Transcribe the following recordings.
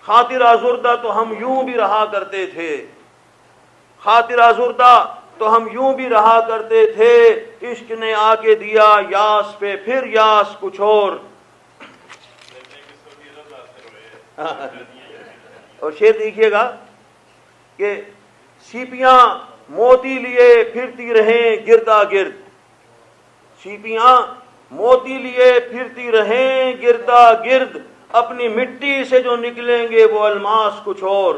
خاطر آزردہ تو ہم یوں بھی رہا کرتے تھے، خاطر آزردہ تو ہم یوں بھی رہا کرتے تھے، عشق نے آ کے دیا یاس پہ پھر یاس کچھ اور۔ اور شعر دیکھیے گا کہ سیپیاں موتی لیے پھرتی رہیں گردا گرد، سیپیاں موتی لیے پھرتی رہیں گردا گرد، اپنی مٹی سے جو نکلیں گے وہ الماس کچھ اور۔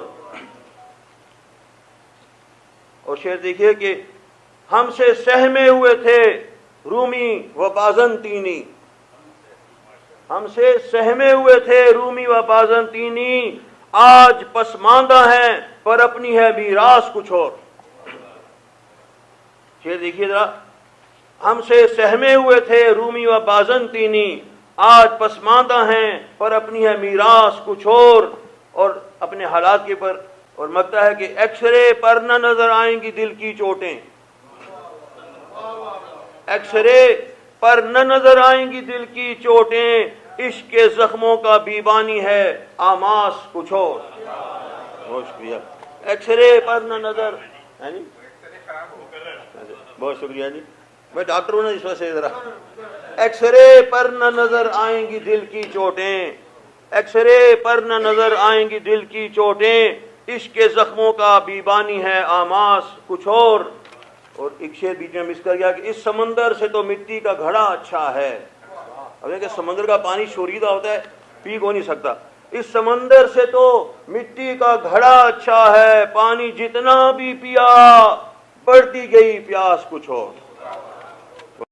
اور شعر دیکھیے کہ ہم سے سہمے ہوئے تھے رومی و بازنطینی، ہم سے سہمے ہوئے تھے رومی و بازنطینی، آج پسماندہ ہیں پر اپنی ہے میراث کچھ اور۔ شعر دیکھیے ذرا، ہم سے سہمے ہوئے تھے رومی و بازنطینی، آج پسماندہ ہیں پر اپنی ہے میراث کچھ اور اپنے حالات کے پر اور مگتا ہے کہ ایکس رے پر نہ نظر آئیں گی دل کی چوٹیں، ایکس رے پر نہ نظر آئیں گی دل کی چوٹیں، عشق کے زخموں کا بیبانی ہے آماس کچھ اور۔ بہت شکریہ، ایکس رے پر نہ نظر، بہت شکریہ جی، میں ڈاکٹر ہوں نا اس وجہ سے ذرا، ایکس رے پر نہ نظر آئیں گی دل کی چوٹیں، ایکس رے پر نہ نظر آئیں گی دل کی چوٹیں، عشق کے زخموں کا بیبانی ہے آماس کچھ اور۔ اور ایک شعر بیچ میں مس کر گیا کہ اس سمندر سے تو مٹی کا گھڑا اچھا ہے۔ اب دیکھیں سمندر کا پانی شوریدہ ہوتا ہے، پی کو نہیں سکتا، اس سمندر سے تو مٹی کا گھڑا اچھا ہے، پانی جتنا بھی پیا بڑھتی گئی پیاس کچھ اور۔